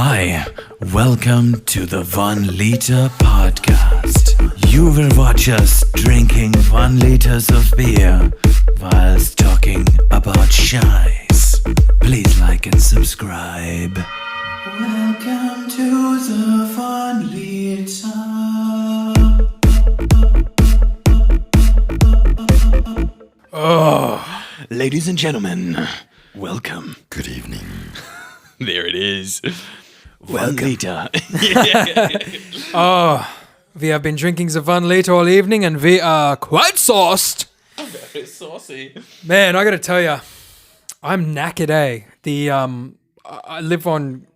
Hi, welcome to the 1 Liter Podcast. You will watch us drinking 1 liters of beer whilst talking about shies. Please like and subscribe. Welcome to the 1 Liter. Oh, ladies and gentlemen, welcome. Good evening. There it is. 1 liter. We have been drinking the 1 liter all evening and we are quite sauced. Very saucy. Man, I gotta tell you, I'm knackered, eh? I live on,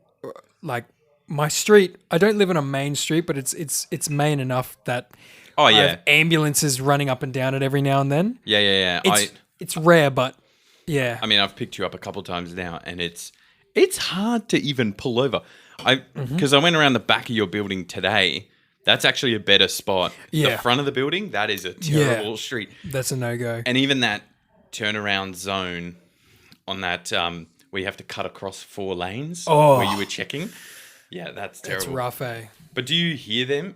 like, my street. I don't live on a main street, but it's main enough that Oh, I yeah. have ambulances running up and down it every now and then. Yeah. It's rare, but yeah. I mean, I've picked you up a couple times now, and it's hard to even pull over. Because I went around the back of your building today. That's actually a better spot. Yeah. The front of the building, that is a terrible street. That's a no-go. And even that turnaround zone on that where you have to cut across 4 lanes where you were checking. Yeah, that's terrible. It's rough, eh? But do you hear them?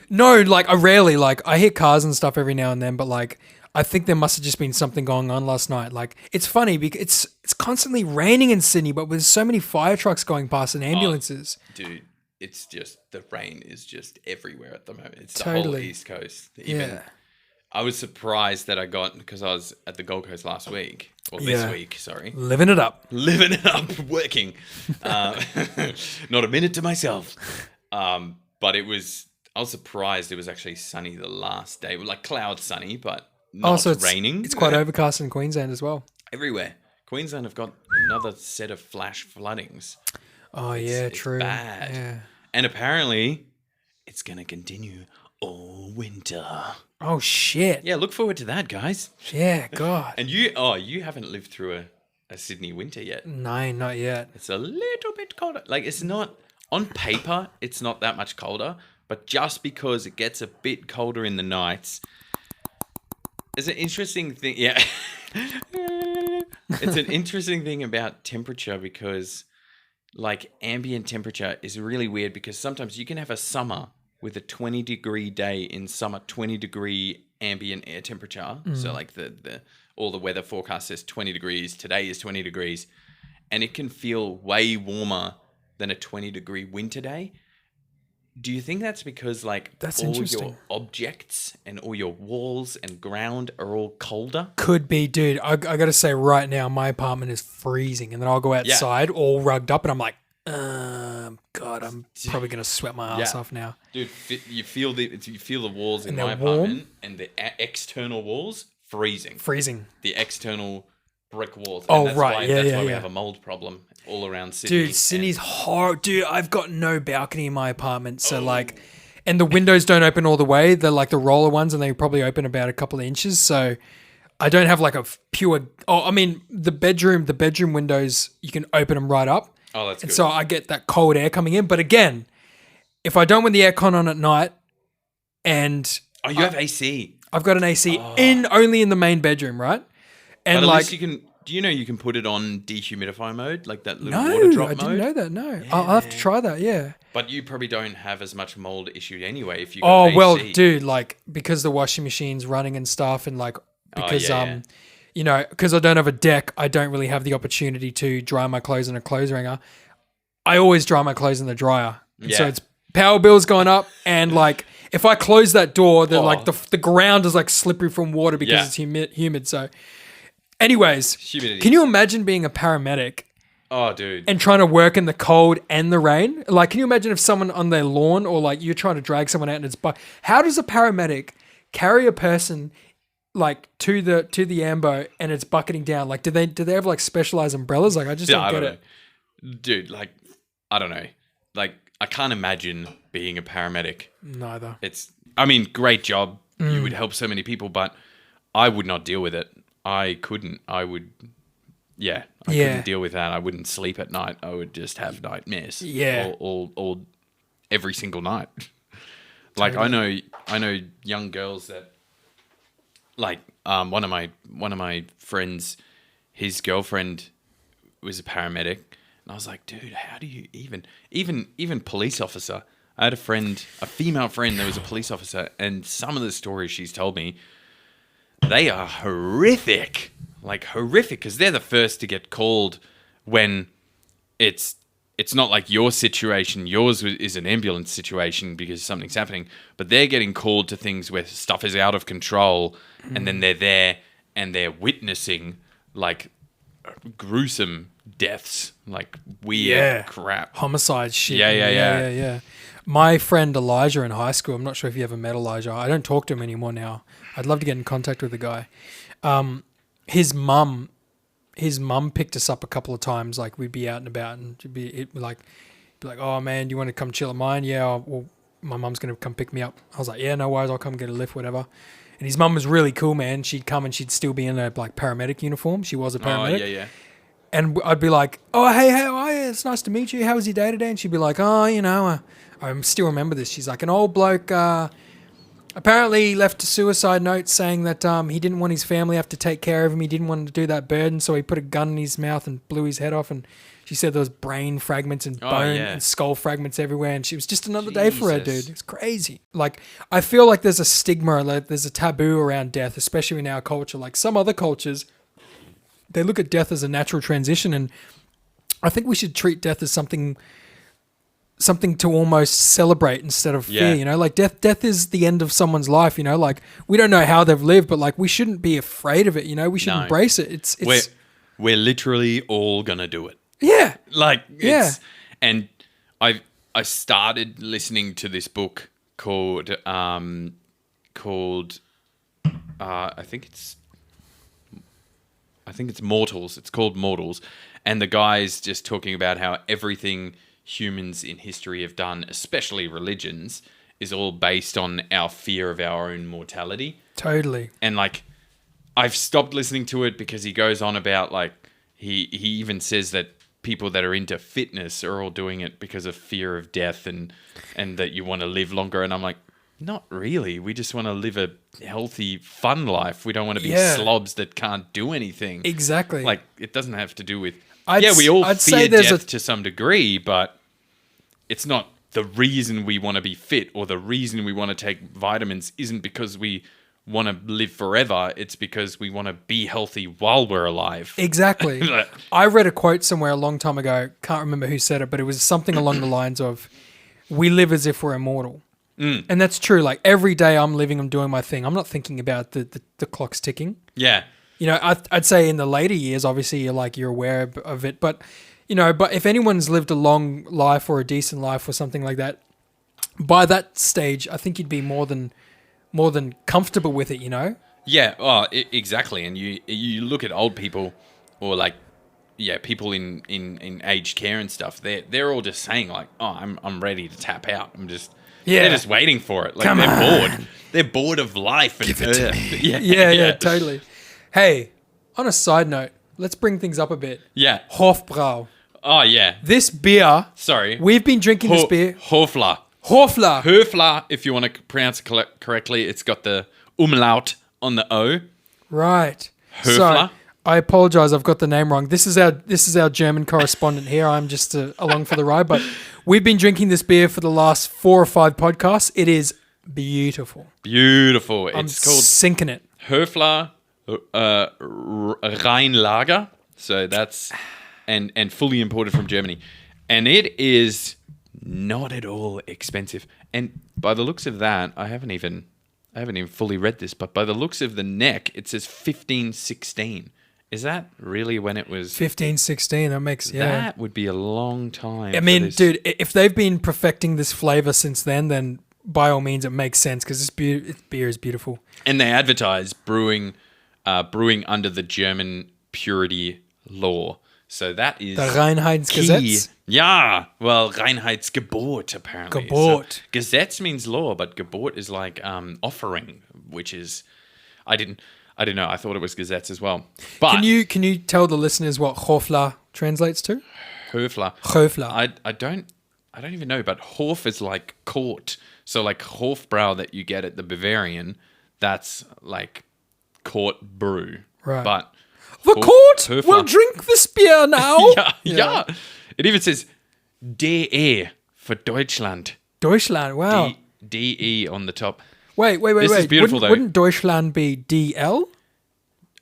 No, like, I rarely, like, I hear cars and stuff every now and then, but, like, I think there must have just been something going on last night. Like, it's funny because it's constantly raining in Sydney, but with so many fire trucks going past and ambulances. Dude, it's just, the rain is just everywhere at the moment. It's Totally. the whole East Coast. Yeah. I was surprised that I got, because I was at the Gold Coast last week, or this week, sorry. Living it up. Living it up, working. Not a minute to myself. But I was surprised it was actually sunny the last day. Like cloud sunny, but not raining. It's quite overcast in Queensland as well. Everywhere. Queensland have got another set of flash floodings. Oh, It's true. bad. Yeah. And apparently, it's going to continue all winter. Oh, shit. Yeah, look forward to that, guys. Yeah, God. And you haven't lived through a Sydney winter yet. No, not yet. It's a little bit colder. Like, it's not, on paper, it's not that much colder, but just because it gets a bit colder in the nights, it's an interesting thing. Yeah. It's an interesting thing about temperature because, like, ambient temperature is really weird because sometimes you can have a summer with a 20-degree day in summer, 20-degree ambient air temperature. So, like, all the weather forecast says 20 degrees. Today is 20 degrees. And it can feel way warmer than a 20-degree winter day. Do you think that's because, like, That's all interesting. your objects and all your walls and ground are all colder? Could be, dude. I got to say right now, my apartment is freezing. And then I'll go outside all rugged up and I'm like, God, I'm probably going to sweat my ass off now. Dude, you feel the walls in And my they're warm? apartment and the external walls freezing. Freezing. The external brick walls. Oh, that's right. Why, Yeah, that's yeah, why we yeah. have a mold problem all around Sydney. Dude, Sydney's horrible. Dude, I've got no balcony in my apartment. So, like, and the windows don't open all the way. They're like the roller ones and they probably open about a couple of inches. So I don't have like a pure, the bedroom windows, you can open them right up. Oh, that's And good. so I get that cold air coming in. But again, if I don't want the aircon on at night and Oh, you have AC. I've got an AC only in the main bedroom, right? And But at like, least you can. Do you know you can put it on dehumidify mode, like that little no, water drop I mode? didn't know that. No, I'll have to try that. Yeah. But you probably don't have as much mold issue anyway if you. Oh, got well, AC. dude, like, because the washing machine's running and stuff, and like, because, yeah. you know, because I don't have a deck, I don't really have the opportunity to dry my clothes in a clothes wringer. I always dry my clothes in the dryer. And so Yeah. it's power bills going up, and like, if I close that door, then like the ground is like slippery from water because Yeah. it's humid. So, anyways, Humidity. can you imagine being a paramedic Oh, dude. and trying to work in the cold and the rain? Like, can you imagine if someone on their lawn or like you're trying to drag someone out and it's how does a paramedic carry a person like to the ambo and it's bucketing down? Like, do they have like specialized umbrellas? Like, I just don't get it. Know. Dude, like, I don't know. Like, I can't imagine being a paramedic. Neither. Great job. You would help so many people, but I would not deal with it. I couldn't. I couldn't deal with that. I wouldn't sleep at night. I would just have nightmares. Yeah. All every single night. Like, I know young girls that, like, one of my friends, his girlfriend was a paramedic, And I was like, dude, how do you even police officer? I had a female friend that was a police officer, and some of the stories she's told me, they are horrific. Like horrific, because they're the first to get called when it's not like your situation. Yours is an ambulance situation because something's happening, but they're getting called to things where stuff is out of control, and then they're there and they're witnessing like gruesome deaths, like weird crap. Homicide shit. Yeah. My friend Elijah in high school, I'm not sure if you ever met Elijah. I don't talk to him anymore now. I'd love to get in contact with the guy. His mum picked us up a couple of times. Like we'd be out and about, and she'd be like, "Oh man, do you want to come chill at mine?" Yeah, well, my mum's gonna come pick me up. I was like, "Yeah, no worries, I'll come get a lift, whatever." And his mum was really cool, man. She'd come and she'd still be in a like paramedic uniform. She was a paramedic. Oh, yeah. And I'd be like, "Oh, hey, how are you? It's nice to meet you. How was your day today?" And she'd be like, "Oh, I still remember this." She's like, "An old bloke apparently left a suicide note saying that he didn't want his family to have to take care of him. He didn't want to do that burden, so he put a gun in his mouth and blew his head off." And she said there was brain fragments and bone and skull fragments everywhere. And she was just another day for her, dude. It's crazy. Like, I feel like there's a stigma, like there's a taboo around death, especially in our culture. Like some other cultures, they look at death as a natural transition, and I think we should treat death as something to almost celebrate instead of fear. Like death is the end of someone's life. Like we don't know how they've lived, but like we shouldn't be afraid of it. We should embrace it. It's we're literally all gonna do it. Yeah, like and I started listening to this book called I think it's Mortals. It's called Mortals, and the guy's just talking about how everything humans in history have done, especially religions, is all based on our fear of our own mortality. Totally. And like, I've stopped listening to it because he goes on about like, he even says that people that are into fitness are all doing it because of fear of death and that you want to live longer. And I'm like, not really. We just want to live a healthy, fun life. We don't want to be slobs that can't do anything. Exactly. Like, it doesn't have to do with... we all I'd fear say there's death to some degree, but it's not the reason we want to be fit, or the reason we want to take vitamins isn't because we want to live forever. It's because we want to be healthy while we're alive. Exactly. I read a quote somewhere a long time ago. Can't remember who said it, but it was something along the lines of, "We live as if we're immortal." And that's true. Like every day I'm living, I'm doing my thing. I'm not thinking about the clock's ticking. Yeah. I'd say in the later years, obviously you're aware of it, but but if anyone's lived a long life or a decent life or something like that, by that stage, I think you'd be more than comfortable with it, Yeah. Oh, exactly. And you look at old people, or like, people in aged care and stuff. They're all just saying like, "Oh, I'm ready to tap out. They're just waiting for it. Like they're bored. They're bored of life. And Give it to me. Yeah, Totally. Hey, on a side note, let's bring things up a bit. Yeah. Hofbrau. Oh, yeah. This beer. Sorry. We've been drinking this beer. Hofler. Höfler, if you want to pronounce it correctly. It's got the umlaut on the O. Right. Höfler. So, I apologize, I've got the name wrong. This is our German correspondent here. I'm just along for the ride, but we've been drinking this beer for the last 4 or 5 podcasts. It is beautiful. Beautiful. I'm It's called sinking it. Höfler Rheinlager. So that's and fully imported from Germany. And it is not at all expensive. And by the looks of that, I haven't even fully read this, but by the looks of the neck, it says 1516. Is that really when it was? 1516, that makes, That would be a long time. I mean, dude, if they've been perfecting this flavor since then by all means it makes sense, because this beer is beautiful. And they advertise brewing under the German purity law. So that is the Reinheitsgesetz. Yeah, well, Reinheitsgebot apparently. Gebot. So, Gesetz means law, but Gebot is like offering, which is I didn't know. I thought it was Gesetz as well. But can you tell the listeners what Hofler translates to? Höfler. I don't even know, but Hof is like court. So like Hofbrau that you get at the Bavarian, that's like court brew. Right. But the court Höfler. will drink this beer now. Yeah. It even says DE for Deutschland. Deutschland. Wow. DE on the top. Wait. This is beautiful, though. Wouldn't Deutschland be DL?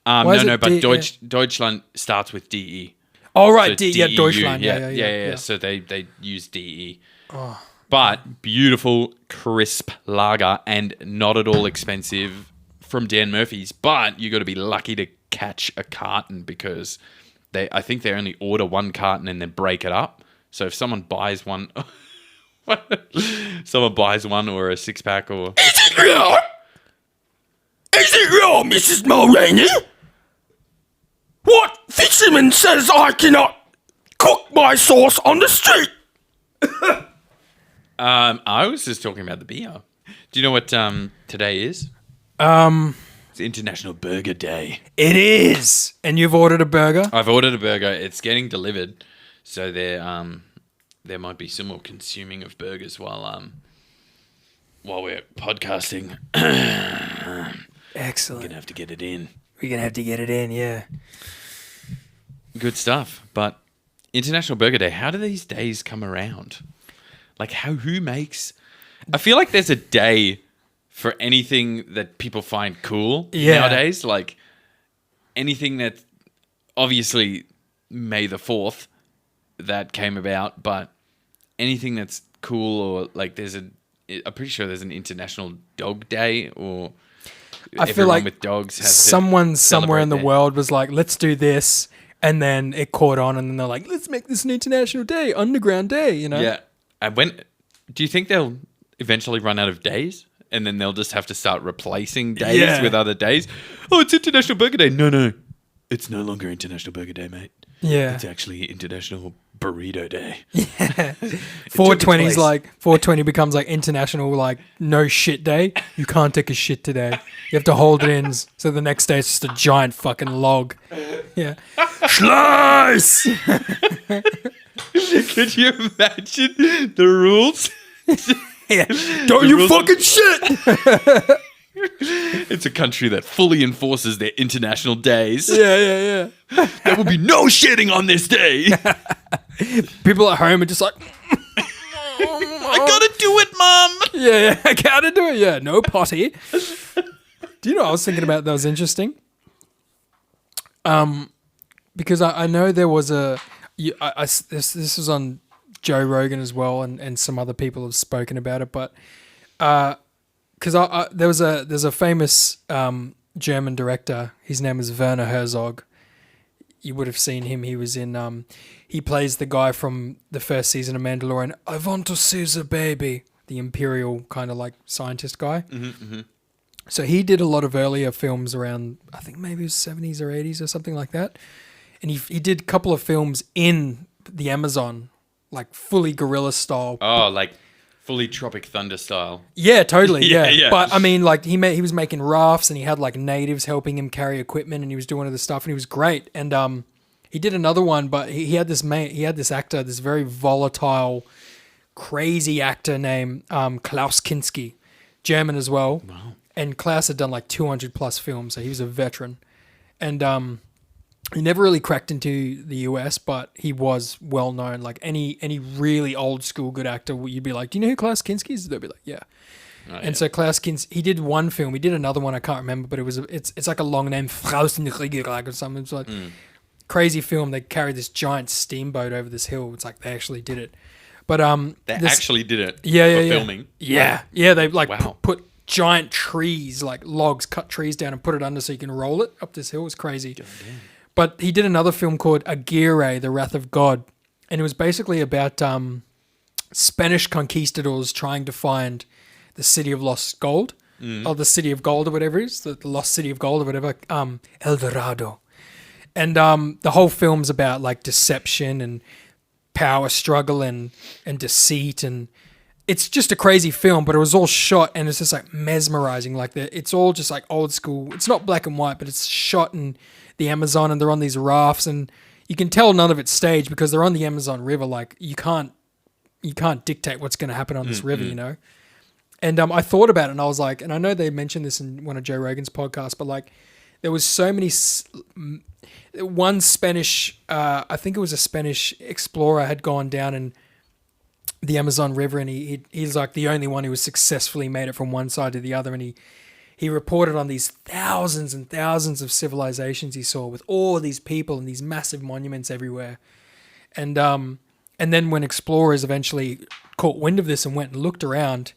Why is No, it but D- Deutschland starts with DE. Oh, right. So Yeah, DEU. Deutschland. Yeah. Yeah. So they use DE. But beautiful, crisp lager and not at all expensive from Dan Murphy's. But you got to be lucky to catch a carton because I think they only order one carton and then break it up. So if someone buys one, or a 6-pack or... Is it real? Is it real, Mrs. Mulroney? What fisherman says I cannot cook my sauce on the street? I was just talking about the beer. Do you know what today is? It's International Burger Day. It is. And you've ordered a burger? I've ordered a burger. It's getting delivered, so there might be some more consuming of burgers while we're podcasting. Excellent. Gonna have to get it in. We're going to have to get it in, yeah. Good stuff. But International Burger Day, how do these days come around? Like, who makes... I feel like there's a day for anything that people find cool nowadays. Like, anything that... Obviously, May the 4th, that came about. But anything that's cool or, like, I'm pretty sure there's an International Dog Day or... I feel like with dogs has someone somewhere in the their- world was like, let's do this. And then it caught on and then they're like, let's make this an international day, underground day, you know? Yeah. Do you think they'll eventually run out of days? And then they'll just have to start replacing days with other days? Oh, it's International Burger Day. No. It's no longer International Burger Day, mate. Yeah. It's actually International Burrito Day. 420 is like 420 becomes like international like no shit day. You can't take a shit today. You have to hold it in so the next day it's just a giant fucking log. Yeah. Slice! Could you imagine the rules? Yeah. Don't you rules- fucking shit. It's a country that fully enforces their international days. Yeah. There will be no shitting on this day. People at home are just like I gotta do it, Mum. yeah, I gotta do it. Yeah, no potty. Do you know what I was thinking about that was interesting? Because I know there was this was on Joe Rogan as well, and some other people have spoken about it, but because there's a famous German director. His name is Werner Herzog. You would have seen him. He was in. He plays the guy from the first season of Mandalorian. I want to see the baby. The Imperial kind of like scientist guy. So he did a lot of earlier films around, I think maybe it was 70s or 80s or something like that. And he did a couple of films in the Amazon, like fully guerrilla style. Oh, like fully Tropic Thunder style. Yeah, totally. Yeah, Yeah, yeah. But I mean, like he was making rafts and he had like natives helping him carry equipment and he was doing other stuff and he was great. And he did another one, but he had this actor, this very volatile, crazy actor named Klaus Kinski, German as well. Wow. And Klaus had done like 200 plus films, so he was a veteran. And he never really cracked into the US, but he was well known. Like any really old school good actor, you'd be like, "Do you know who Klaus Kinski is?" They'd be like, "Yeah." And so Klaus Kinski, he did one film. He did another one I can't remember, but it's like a long name, Frausenrigerag or something. It's like crazy film. They carried this giant steamboat over this hill. It's like they actually did it. But They actually did it for yeah. filming. Yeah. They like Wow. put giant trees, like logs, cut trees down and put it under so you can roll it up this hill. It was crazy. But he did another film called Aguirre, The Wrath of God. And it was basically about Spanish conquistadors trying to find the city of lost gold, or the city of gold or whatever it is, the lost city of gold or whatever, El Dorado. And the whole film's about like deception and power struggle and deceit, and it's just a crazy film, but it was all shot and it's just like mesmerizing. Like it's all just like old school. It's not black and white, but it's shot in the Amazon and they're on these rafts and you can tell none of it's staged because they're on the Amazon River. Like you can't dictate what's going to happen on this river, you know? And I thought about it and I was like, and I know they mentioned this in one of Joe Rogan's podcasts, but like there was so many. One Spanish, I think it was a Spanish explorer, had gone down in the Amazon River, and he's like the only one who was successfully made it from one side to the other, and he reported on these thousands and thousands of civilizations he saw with all these people and these massive monuments everywhere. And then when explorers eventually caught wind of this and went and looked around,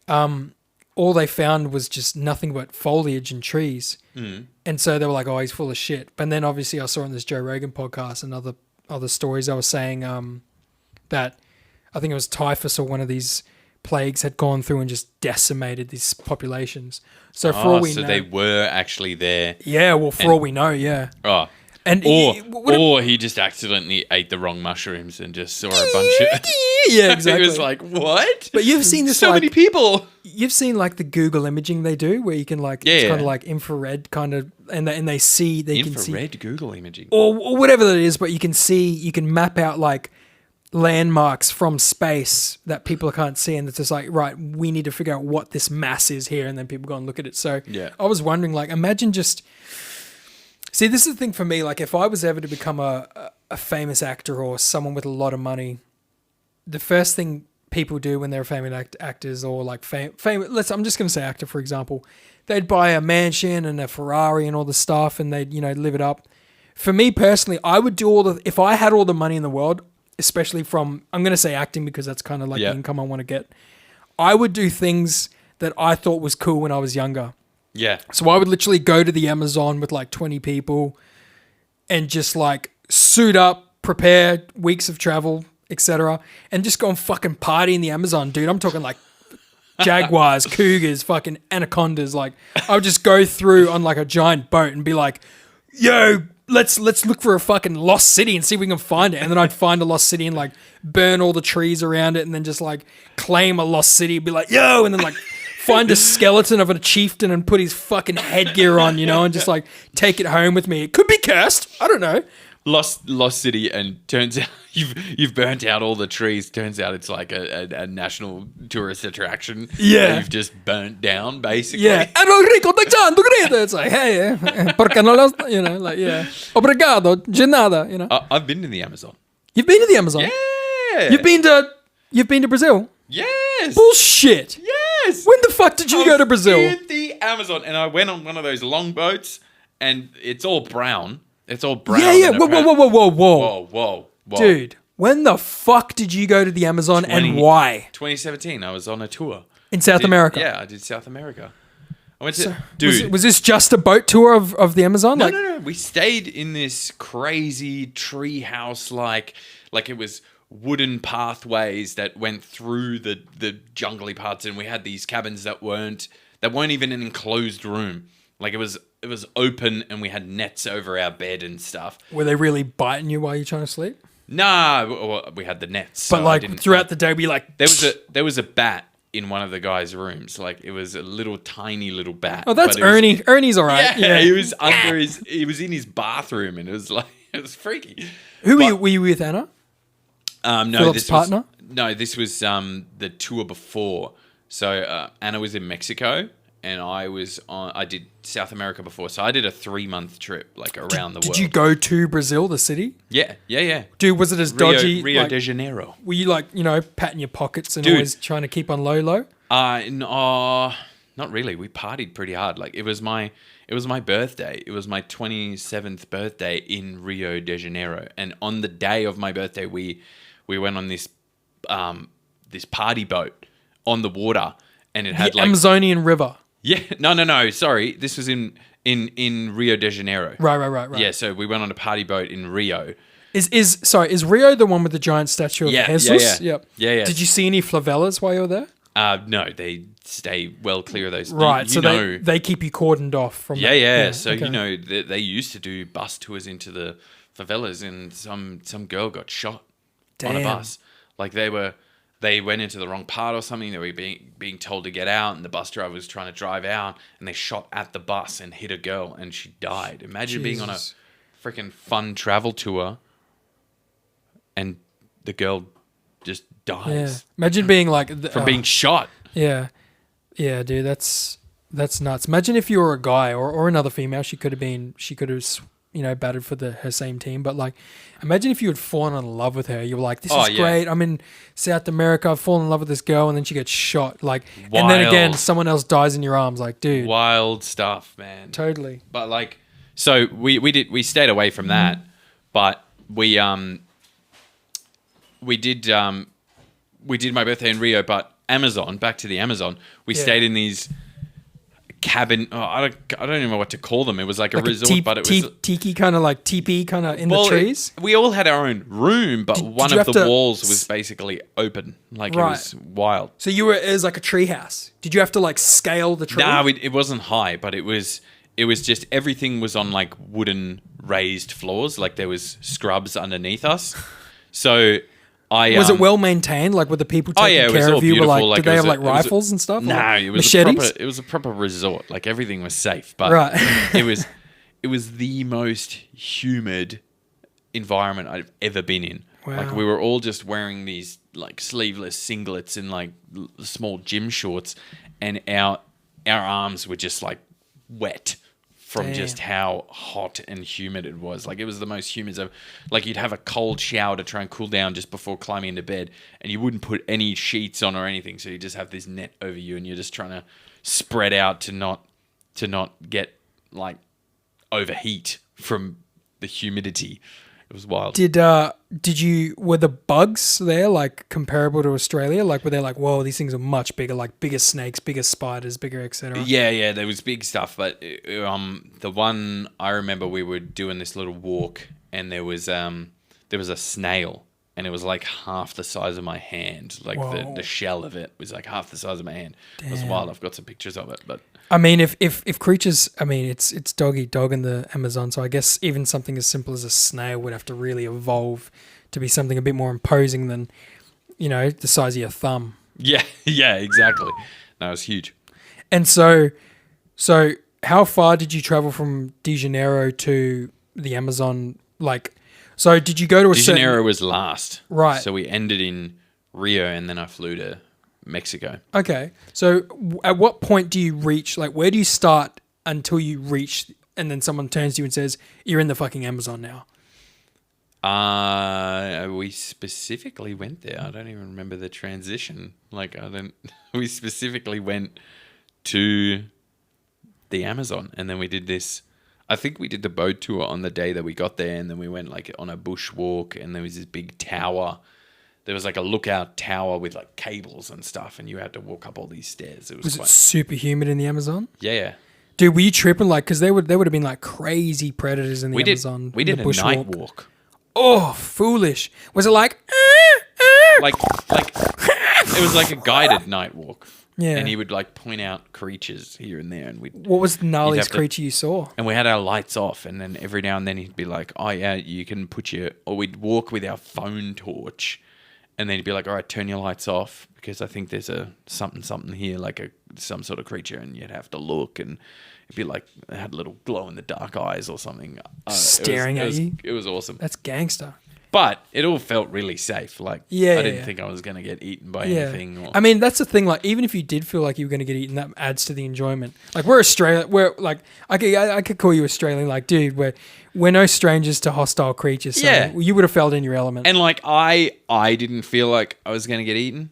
all they found was just nothing but foliage and trees. And so they were like, oh, he's full of shit. But then obviously I saw on this Joe Rogan podcast and other stories, I was saying that I think it was typhus or one of these plagues had gone through and just decimated these populations. So for all we know, they were actually there. Yeah, well, for all we know, yeah. Oh. And or he just accidentally ate the wrong mushrooms and just saw a bunch of... Yeah, exactly. He was like, what? But you've seen this, so like, many people. You've seen like the Google imaging they do, where you can like it's kind of like infrared kind of, and they see infrared Google imaging or whatever that is. But you can map out like landmarks from space that people can't see, and it's just like, right, we need to figure out what this mass is here, and then people go and look at it. So I was wondering, like, imagine just. See, this is the thing for me. Like, if I was ever to become a famous actor or someone with a lot of money, the first thing people do when they're famous actors or like famous, I'm just going to say actor, for example, they'd buy a mansion and a Ferrari and all the stuff, and they'd, live it up. For me personally, I would do if I had all the money in the world, especially from, I'm going to say acting because that's kind of like the income I want to get. I would do things that I thought was cool when I was younger. Yeah. So I would literally go to the Amazon with like 20 people and just like suit up, prepare weeks of travel, etc., and just go and fucking party in the Amazon, dude. I'm talking like jaguars, cougars, fucking anacondas. Like I would just go through on like a giant boat and be like, yo, let's look for a fucking lost city and see if we can find it. And then I'd find a lost city and like burn all the trees around it and then just like claim a lost city and be like, yo, and then like find a skeleton of a chieftain and put his fucking headgear on, and just like take it home with me. It could be cursed. I don't know. Lost city, and turns out you've burnt out all the trees. Turns out it's like a national tourist attraction. Yeah, that you've just burnt down basically. Yeah, it's like, hey, porque no los, like obrigado, de nada, I've been to the Amazon. You've been to the Amazon. Yeah. You've been to Brazil. Yes. Bullshit. Yes. When the fuck did you go to Brazil? In the Amazon, and I went on one of those long boats, and it's all brown. It's all brown. Yeah. Whoa. Dude, when the fuck did you go to the Amazon and why? 2017. I was on a tour. In South America? Yeah, I did South America. I went to... Was this just a boat tour of the Amazon? No. We stayed in this crazy tree house, like it was wooden pathways that went through the jungly parts, and we had these cabins that weren't even an enclosed room. Like it was open, and we had nets over our bed and stuff. Were they really biting you while you're trying to sleep? Nah, we had the nets. But like throughout the day, we like there was a bat in one of the guys' rooms. Like it was a little tiny little bat. Oh, that's Ernie. Ernie's all right. Yeah, he was under he was in his bathroom, and it was freaky. Were you with Anna? No, Philip's partner? This was the tour before. So Anna was in Mexico, and I did South America before. So I did a 3-month trip, like around the world. Did you go to Brazil, the city? Yeah. Dude, was it as dodgy? Rio de Janeiro. Were you like, patting your pockets and always trying to keep on low? Not really. We partied pretty hard. Like it was my birthday. It was my 27th birthday in Rio de Janeiro, and on the day of my birthday, we went on this party boat on the water, and it had the Amazonian River. Yeah, no. Sorry, this was in Rio de Janeiro. Right. Yeah, so we went on a party boat in Rio. Is Rio the one with the giant statue of Jesus? Yeah. Yep. Yeah. Did you see any favelas while you were there? No, they stay well clear of those. Right, they keep you cordoned off from. Yeah. So okay. They used to do bus tours into the favelas, and some girl got shot on a bus. Like they went into the wrong part or something. They were being told to get out, and the bus driver was trying to drive out, and they shot at the bus and hit a girl, and she died. Imagine being on a freaking fun travel tour, and the girl just dies. Yeah. Imagine being like from being shot. Yeah, dude, that's That's nuts. Imagine if you were a guy or another female. She could have, batted for her same team. But like, imagine if you had fallen in love with her. You were like, this is great. I'm in South America. I've fallen in love with this girl. And then she gets shot. Like, and then again, Wild. someone else dies in your arms. Like, dude. Wild stuff, man. Totally. But like, so we stayed away from that, but we did my birthday in Rio, but back to the Amazon, we stayed in these cabin. I don't even know what to call them. It was like a resort, but it was tiki kind of like teepee kind of in the trees. We all had our own room, but one you of have the to walls was basically open. Like it was wild. So it was like a tree house. Did you have to like scale the tree? Nah, it wasn't high, but it was just everything was on like wooden raised floors. Like there was scrubs underneath us. So was it well maintained? Like, were the people taking care of you? Were like, did they have like rifles and stuff? No, it was machetes. It was a proper resort. Like everything was safe, but it was the most humid environment I've ever been in. Wow. Like we were all just wearing these like sleeveless singlets and like small gym shorts, and our arms were just like wet from just how hot and humid it was. Like it was the most humid ever. Like you'd have a cold shower to try and cool down just before climbing into bed, and you wouldn't put any sheets on or anything. So you just have this net over you, and you're just trying to spread out to not get like overheat from the humidity. It was wild. Were the bugs there like comparable to Australia? Like were they like, whoa, these things are much bigger, like bigger snakes, bigger spiders, bigger etc. Yeah, there was big stuff, but the one I remember, we were doing this little walk, and there was a snail, and it was like half the size of my hand. Like the shell of it was like half the size of my hand. Damn. It was wild. I've got some pictures of it, but. I mean, if creatures, I mean, it's dog eat dog in the Amazon, so I guess even something as simple as a snail would have to really evolve to be something a bit more imposing than, the size of your thumb. Yeah, exactly. No, it was huge. And so how far did you travel from De Janeiro to the Amazon? Like, so did you go to a De Janeiro was last. Right. So we ended in Rio, and then I flew to Mexico. Okay. So at what point do you reach, like, where do you start until you reach, and then someone turns to you and says, you're in the fucking Amazon now? We specifically went there. I don't even remember the transition. Like, we specifically went to the Amazon, and then we did this. I think we did the boat tour on the day that we got there, and then we went like on a bushwalk, and there was this big tower. There was like a lookout tower with like cables and stuff, and you had to walk up all these stairs. Was it super humid in the Amazon? Yeah. Dude, were you tripping? Like, because there would have been like crazy predators in the Amazon. We did a night walk. Oh, foolish. Was it like... Like it was like a guided night walk. Yeah. And he would like point out creatures here and there, and what was the gnarliest creature you saw? And we had our lights off, and then every now and then he'd be like, "Oh yeah, you can or we'd walk with our phone torch, and then he'd be like, "All right, turn your lights off because I think there's a something here, like some sort of creature," and you'd have to look, and it'd be like it had little glow in the dark eyes or something, staring at you. It was awesome. That's gangster. But it all felt really safe. Like, I didn't think I was going to get eaten by anything. I mean, that's the thing. Like, even if you did feel like you were going to get eaten, that adds to the enjoyment. Like, we're Australia. We're like, I could call you Australian. Like, dude, we're no strangers to hostile creatures. So you would have felt in your element. And like, I didn't feel like I was going to get eaten.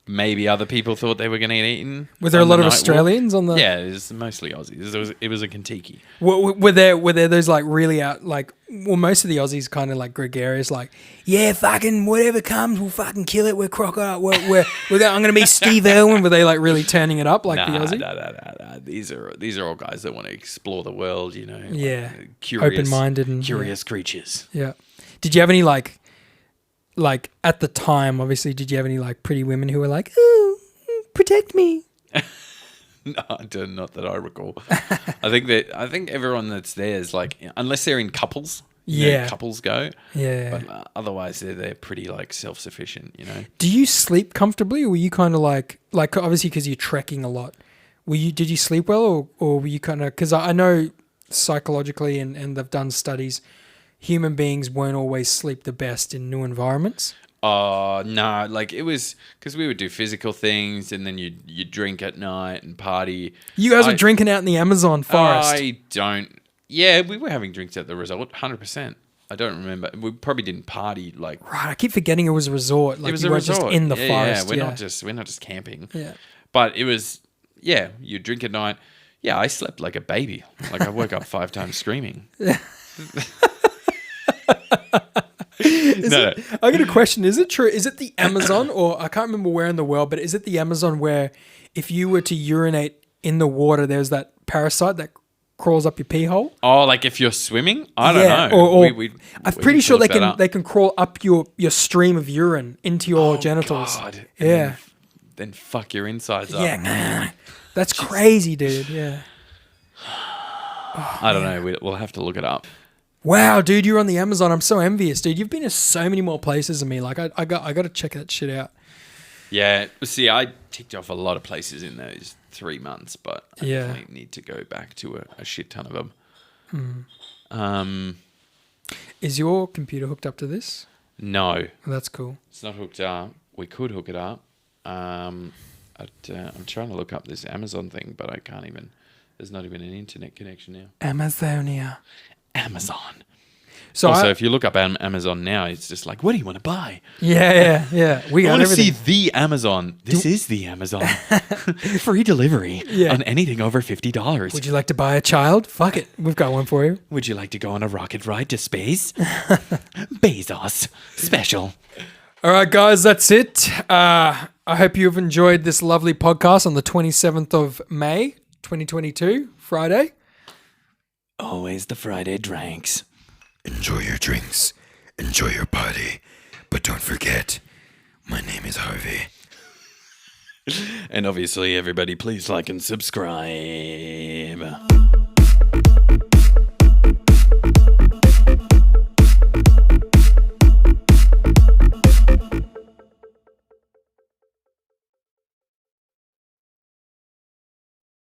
Maybe other people thought they were going to get eaten. Was there a lot of Australians on the? Yeah, it was mostly Aussies. It was a Kentucky. Were there those like really out like? Well, most of the Aussies kind of like gregarious, like, yeah, fucking whatever comes, we'll fucking kill it. We're crocodile. I'm gonna be Steve Irwin. Were they like really turning it up like the Aussie? No. These are all guys that want to explore the world. Yeah, like, curious, open-minded and curious creatures. Yeah. Did you have any like at the time, obviously, did you have any like pretty women who were like, "Ooh, protect me"? No, not that I recall. I think everyone that's there is like, unless they're in couples, couples go. Yeah. But otherwise, they're pretty like self-sufficient. Do you sleep comfortably, or were you kind of like obviously because you're trekking a lot? Did you sleep well, or were you kind of, because I know psychologically and they've done studies. Human beings won't always sleep the best in new environments. Oh no, like it was because we would do physical things and then you drink at night and party. You guys were drinking out in the Amazon forest. I don't. Yeah, we were having drinks at the resort, 100%. I don't remember. We probably didn't party like. Right, I keep forgetting it was a resort. Like It was you a were resort. just in the Yeah, forest. Yeah, we're not just camping. Yeah. But it was, yeah, you drink at night. Yeah, I slept like a baby. Like I woke up 5 times screaming. No. I got a question. Is it true? Is it the Amazon, or I can't remember where in the world, but is it the Amazon where if you were to urinate in the water, there's that parasite that crawls up your pee hole? Oh, like if you're swimming? I don't know. Or I'm We pretty sure looked that up. they can crawl up your stream of urine into your genitals. God. Yeah. Then fuck your insides up. Yeah. That's crazy, dude. Yeah. I don't know. We'll have to look it up. Wow, dude, you're on the Amazon. I'm so envious, dude. You've been to so many more places than me. Like I got to check that shit out. Yeah. See, I ticked off a lot of places in those 3 months, but I Yeah. definitely need to go back to a shit ton of them. Is your computer hooked up to this? No, That's cool. it's not hooked up. We could hook it up. I'm trying to look up this Amazon thing, but I can't even. There's not even an internet connection now. Amazonia. Amazon. So Also, if you look up Amazon now, it's just like, what do you want to buy? yeah. We I got want to see everything. the Amazon. This is the Amazon. Free delivery Yeah. on anything over $50. Would you like to buy a child? Fuck it. We've got one for you. Would you like to go on a rocket ride to space? Bezos. Special. All right, guys, that's it. I hope you've enjoyed this lovely podcast on the 27th of May, 2022, Friday. Always the Friday drinks. Enjoy your drinks. Enjoy your party. But don't forget, my name is Harvey. And obviously, everybody, please like and subscribe.